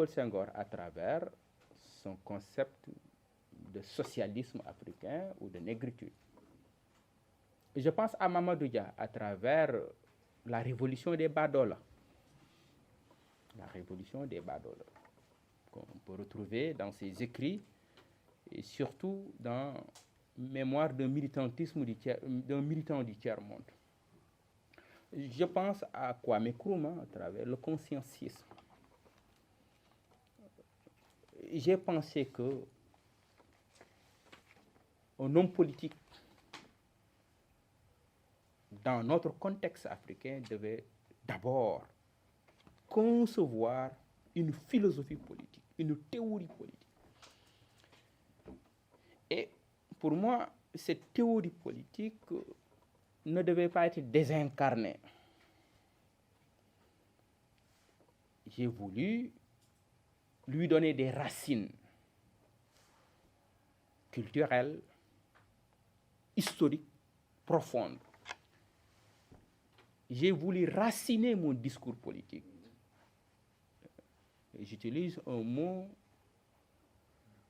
Léopold Senghor à travers son concept de socialisme africain ou de négritude. Je pense à Mamadou Dia à travers la révolution des Badola. La révolution des Badola, qu'on peut retrouver dans ses écrits et surtout dans Mémoire d'un militantisme d'un militant du tiers-monde. Je pense à Kwame Nkrumah à travers le conscientisme. J'ai pensé que un homme politique dans notre contexte africain devait d'abord concevoir une philosophie politique, une théorie politique. Et pour moi, cette théorie politique ne devait pas être désincarnée. J'ai voulu lui donner des racines culturelles, historiques, profondes. J'ai voulu raciner mon discours politique. J'utilise un mot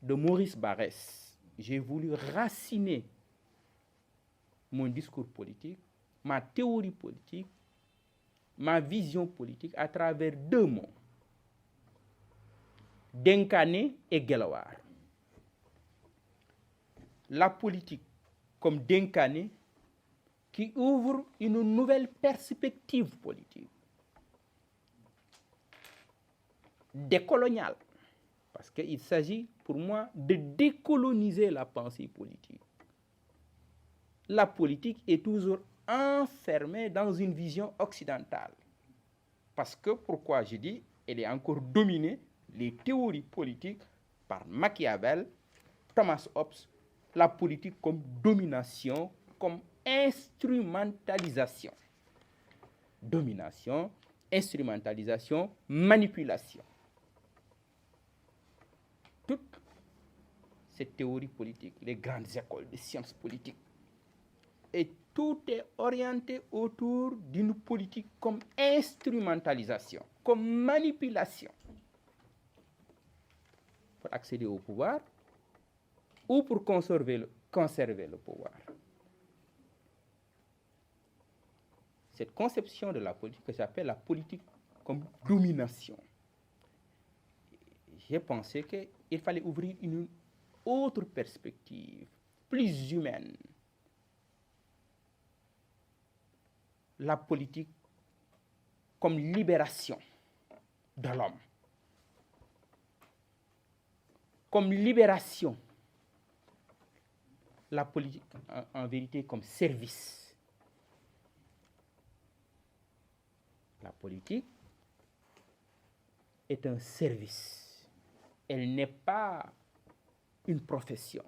de Maurice Barrès. J'ai voulu raciner mon discours politique, ma théorie politique, ma vision politique à travers deux mots, Denkane et Gelawar. La politique comme Denkane qui ouvre une nouvelle perspective politique, décoloniale, parce qu'il s'agit pour moi de décoloniser la pensée politique. La politique est toujours enfermée dans une vision occidentale. Parce que, pourquoi je dis, elle est encore dominée, les théories politiques, par Machiavel, Thomas Hobbes, la politique comme domination, comme instrumentalisation. Domination, instrumentalisation, manipulation. Toute cette théorie politique, les grandes écoles de sciences politiques, et tout est orienté autour d'une politique comme instrumentalisation, comme manipulation, pour accéder au pouvoir ou pour conserver le pouvoir. Cette conception de la politique que j'appelle la politique comme domination, j'ai pensé qu'il fallait ouvrir une autre perspective, plus humaine. La politique comme libération de l'homme, comme libération, la politique en vérité comme service. La politique est un service, elle n'est pas une profession.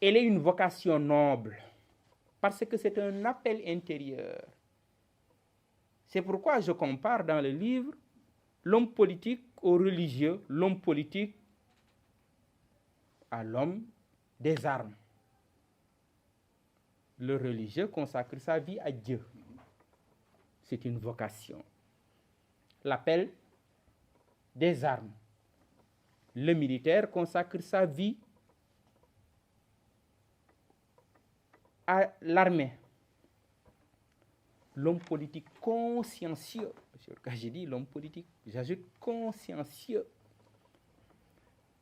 Elle est une vocation noble, parce que c'est un appel intérieur. C'est pourquoi je compare dans le livre l'homme politique au religieux, l'homme politique à l'homme des armes. Le religieux consacre sa vie à Dieu. C'est une vocation. L'appel des armes. Le militaire consacre sa vie à l'armée. L'homme politique consciencieux, quand j'ai dit l'homme politique, j'ajoute consciencieux,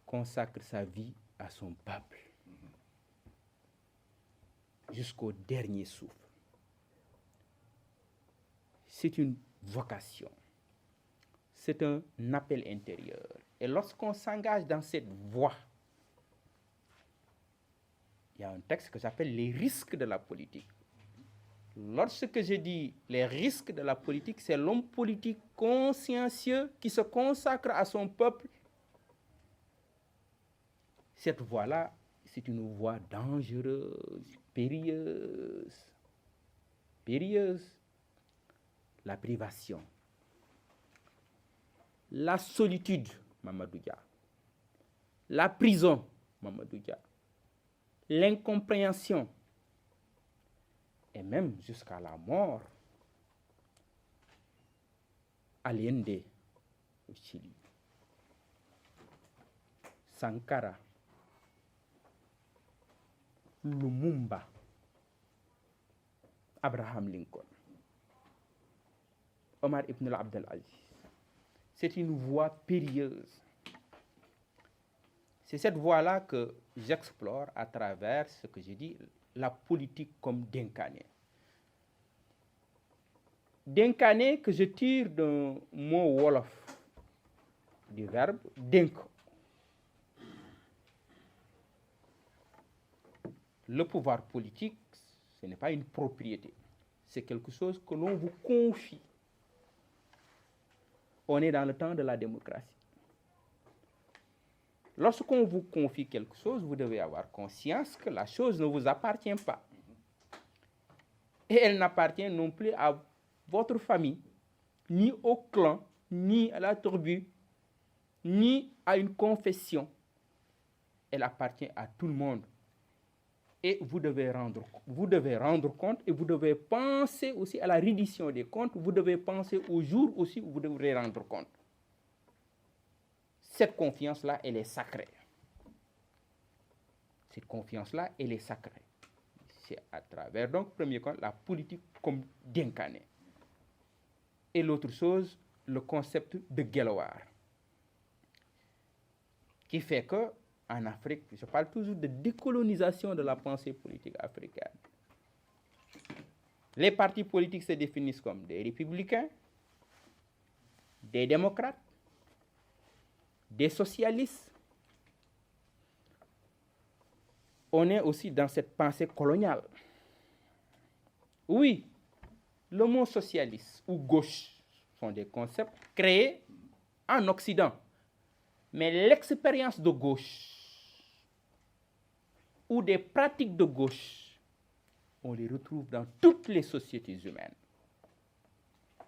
consacre sa vie à son peuple jusqu'au dernier souffle. C'est une vocation, c'est un appel intérieur. Et lorsqu'on s'engage dans cette voie, il y a un texte que j'appelle les risques de la politique. Lorsque je dis les risques de la politique, c'est l'homme politique consciencieux qui se consacre à son peuple. Cette voie-là, c'est une voie dangereuse, périlleuse. Périlleuse. La privation. La solitude, Mamadou Dia. La prison, Mamadou Dia. L'incompréhension. Et même jusqu'à la mort. Allende au Chili, Sankara, Lumumba, Abraham Lincoln, Omar ibn Abdel Aziz. C'est une voie périlleuse. C'est cette voie-là que j'explore à travers ce que je dis, la politique comme Dinkane. Dinkane que je tire d'un mot wolof, du verbe dink. Le pouvoir politique, ce n'est pas une propriété. C'est quelque chose que l'on vous confie. On est dans le temps de la démocratie. Lorsqu'on vous confie quelque chose, vous devez avoir conscience que la chose ne vous appartient pas. Et elle n'appartient non plus à votre famille, ni au clan, ni à la tribu, ni à une confession. Elle appartient à tout le monde. Et vous devez rendre compte et vous devez penser aussi à la reddition des comptes. Vous devez penser au jour aussi où vous devrez rendre compte. Cette confiance-là, elle est sacrée. Cette confiance-là, elle est sacrée. C'est à travers, donc, premier compte, la politique comme Dinkane. Et l'autre chose, le concept de Gelawar. Qui fait que, en Afrique, je parle toujours de décolonisation de la pensée politique africaine. Les partis politiques se définissent comme des républicains, des démocrates, des socialistes. On est aussi dans cette pensée coloniale. Oui, le mot socialiste ou gauche sont des concepts créés en Occident. Mais l'expérience de gauche ou des pratiques de gauche, on les retrouve dans toutes les sociétés humaines.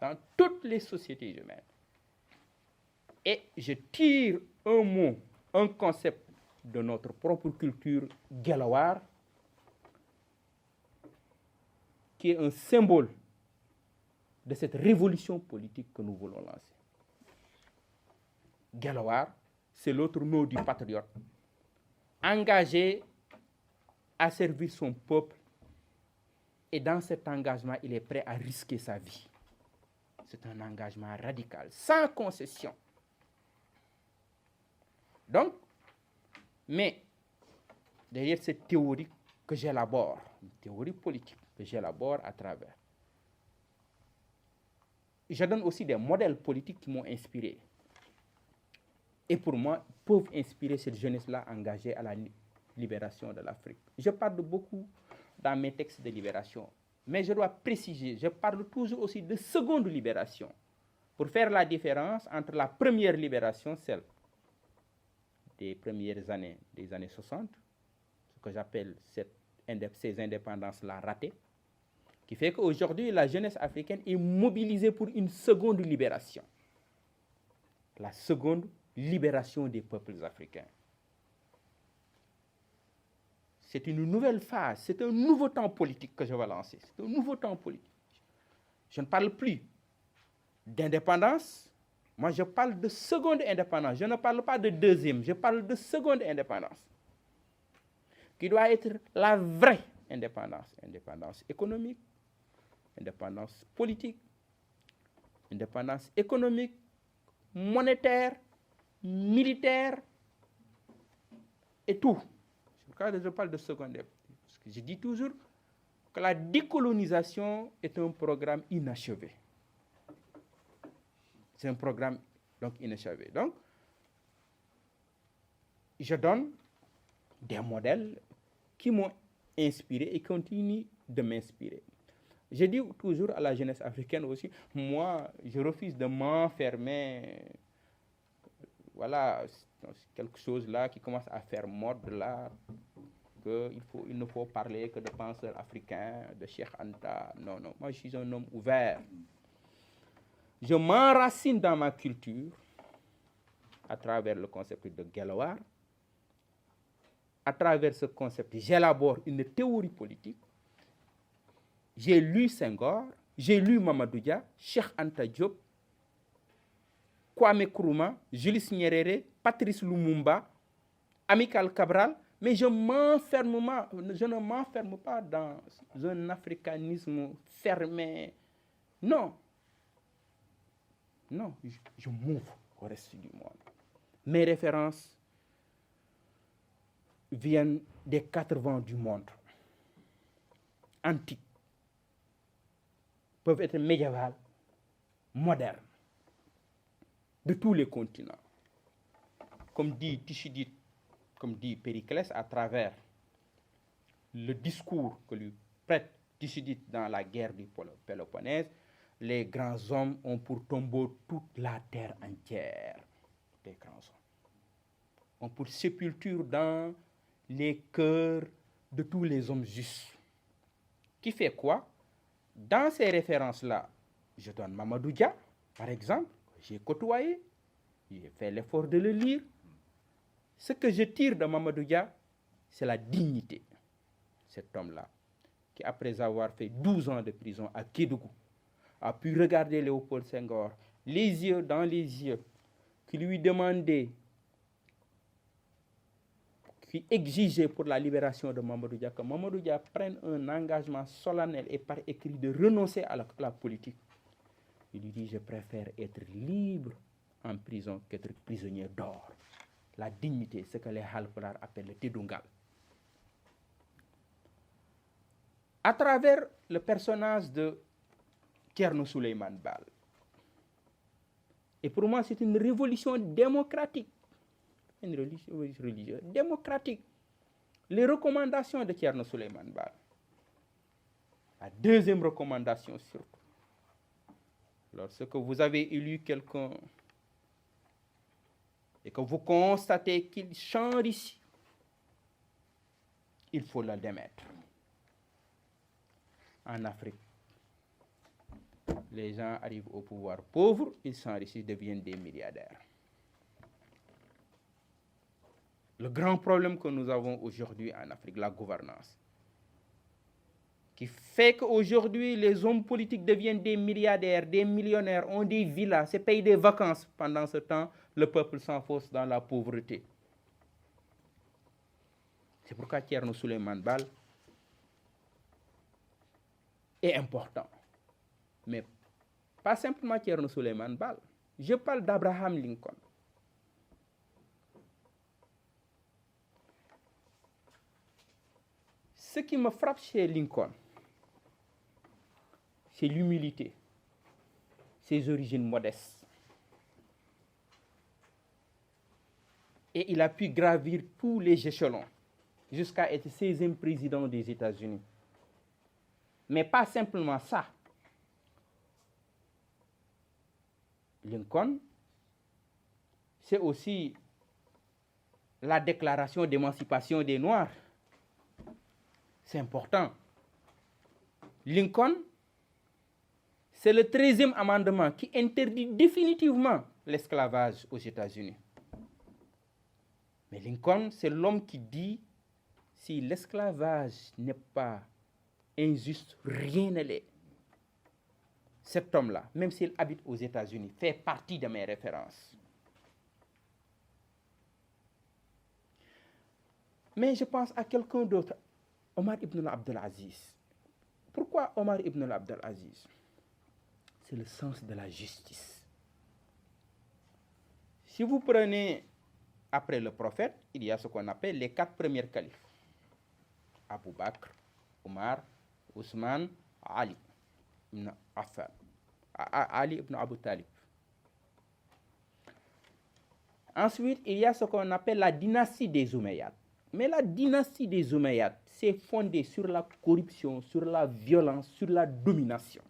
Dans toutes les sociétés humaines. Et je tire un mot, un concept de notre propre culture Gelawar, qui est un symbole de cette révolution politique que nous voulons lancer. Gelawar, c'est l'autre nom du patriote, engagé à servir son peuple, et dans cet engagement, il est prêt à risquer sa vie. C'est un engagement radical, sans concession. Donc, mais derrière cette théorie que j'élabore, une théorie politique que j'élabore à travers, je donne aussi des modèles politiques qui m'ont inspiré. Et pour moi, peuvent inspirer cette jeunesse-là engagée à la libération de l'Afrique. Je parle beaucoup dans mes textes de libération, mais je dois préciser, je parle toujours aussi de seconde libération, pour faire la différence entre la première libération, celle des premières années, des années 60, ce que j'appelle ces indépendances-là ratées, qui fait qu'aujourd'hui, la jeunesse africaine est mobilisée pour une seconde libération. La seconde libération des peuples africains. C'est une nouvelle phase, c'est un nouveau temps politique que je vais lancer. C'est un nouveau temps politique. Je ne parle plus d'indépendance. Moi, je parle de seconde indépendance. Je ne parle pas de deuxième, je parle de seconde indépendance. Qui doit être la vraie indépendance. Indépendance économique, indépendance politique, indépendance économique, monétaire, militaire et tout. Quand je parle de seconde, parce que je dis toujours que la décolonisation est un programme inachevé. C'est un programme donc inachevé. Donc, je donne des modèles qui m'ont inspiré et continuent de m'inspirer. Je dis toujours à la jeunesse africaine aussi, moi, je refuse de m'enfermer. Voilà, quelque chose là qui commence à faire mode là, qu'il ne faut parler que de penseurs africains, de Cheikh Anta. Non, non, moi je suis un homme ouvert. Je m'enracine dans ma culture à travers le concept de Gelawar. À travers ce concept, j'élabore une théorie politique. J'ai lu Senghor, j'ai lu Mamadou Dia, Cheikh Anta Diop, Kwame Nkrumah, Julius Nyerere, Patrice Lumumba, Amilcar Cabral, mais je ne m'enferme pas dans un africanisme fermé. Non. Non, je m'ouvre au reste du monde. Mes références viennent des 4 vents du monde. Antiques, peuvent être médiévales, modernes, de tous les continents. Comme dit Thucydide, comme dit Périclès, à travers le discours que lui prête Thucydide dans la guerre du Péloponnèse, les grands hommes ont pour tombeau toute la terre entière. Les grands hommes ont pour sépulture dans les cœurs de tous les hommes justes. Qui fait quoi? Dans ces références-là, je donne Mamadou Dia, par exemple, j'ai côtoyé, j'ai fait l'effort de le lire. Ce que je tire de Mamadou Dia, c'est la dignité. Cet homme-là, qui après avoir fait 12 ans de prison à Kédougou, a pu regarder Léopold Senghor, les yeux dans les yeux, qui lui demandait, qui exigeait pour la libération de Mamadou Dia, que Mamadou Dia prenne un engagement solennel et par écrit de renoncer à la politique. Il lui dit, je préfère être libre en prison qu'être prisonnier d'or. La dignité, ce que les Halpulaar appellent le Tedungal. À travers le personnage de Thierno Souleymane Baal. Et pour moi, c'est une révolution démocratique. Une religion démocratique. Les recommandations de Thierno Souleymane Baal. La deuxième recommandation surtout. Lorsque vous avez élu quelqu'un et que vous constatez qu'il change ici, il faut le démettre. En Afrique, les gens arrivent au pouvoir pauvres, ils s'enrichissent, deviennent des milliardaires. Le grand problème que nous avons aujourd'hui en Afrique, la gouvernance, qui fait qu'aujourd'hui, les hommes politiques deviennent des milliardaires, des millionnaires, ont des villas, se payent des vacances. Pendant ce temps, le peuple s'enfonce dans la pauvreté. C'est pourquoi Thierno Souleymane Baal est important. Mais pas simplement Thierno Souleymane Baal. Je parle d'Abraham Lincoln. Ce qui me frappe chez Lincoln, c'est l'humilité, ses origines modestes. Et il a pu gravir tous les échelons jusqu'à être 16e président des États-Unis. Mais pas simplement ça. Lincoln, c'est aussi la déclaration d'émancipation des Noirs. C'est important. Lincoln, c'est le 13e amendement qui interdit définitivement l'esclavage aux États-Unis. Mais Lincoln, c'est l'homme qui dit, si l'esclavage n'est pas injuste, rien ne l'est. Cet homme-là, même s'il habite aux États-Unis, fait partie de mes références. Mais je pense à quelqu'un d'autre, Omar ibn Abdel Aziz. Pourquoi Omar ibn Abdel Aziz? C'est le sens de la justice. Si vous prenez, après le prophète, il y a ce qu'on appelle les 4 premiers califes. Abu Bakr, Omar, Ousmane, Ali ibn Affan, Ali ibn Abu Talib. Ensuite, il y a ce qu'on appelle la dynastie des Omeyyades. Mais la dynastie des Omeyyades s'est fondée sur la corruption, sur la violence, sur la domination.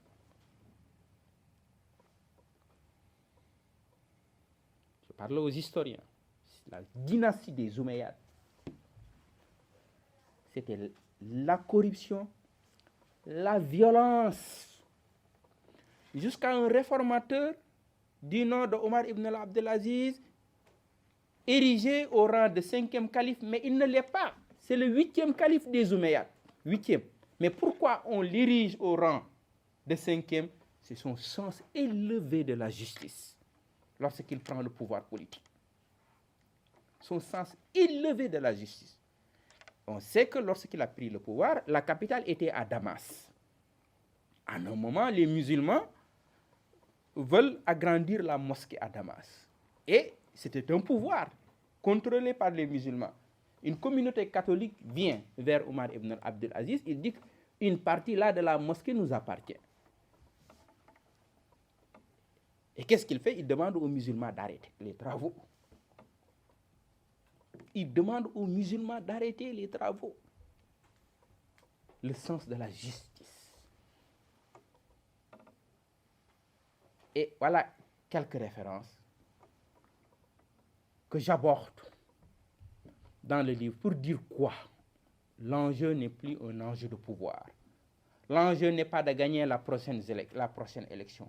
Je parle aux historiens. La dynastie des Omeyyades, c'était la corruption, la violence, jusqu'à un réformateur du nom de Omar ibn Abdelaziz, érigé au rang de 5e calife, mais il ne l'est pas. C'est le 8e calife des Omeyyades. 8e. Mais pourquoi on l'érige au rang de 5e? C'est son sens élevé de la justice. lorsqu'il prend le pouvoir politique. Son sens élevé de la justice. On sait que lorsqu'il a pris le pouvoir, la capitale était à Damas. À un moment, les musulmans veulent agrandir la mosquée à Damas. Et c'était un pouvoir contrôlé par les musulmans. Une communauté catholique vient vers Omar ibn Abdel Aziz, il dit qu'une partie là de la mosquée nous appartient. Et qu'est-ce qu'il fait? Il demande aux musulmans d'arrêter les travaux. Il demande aux musulmans d'arrêter les travaux. Le sens de la justice. Et voilà quelques références que j'aborde dans le livre pour dire quoi? L'enjeu n'est plus un enjeu de pouvoir. L'enjeu n'est pas de gagner la prochaine élection.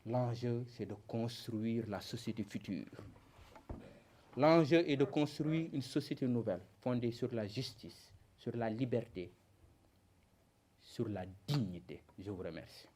L'enjeu, c'est de construire la société future. L'enjeu est de construire une société nouvelle, fondée sur la justice, sur la liberté, sur la dignité. Je vous remercie.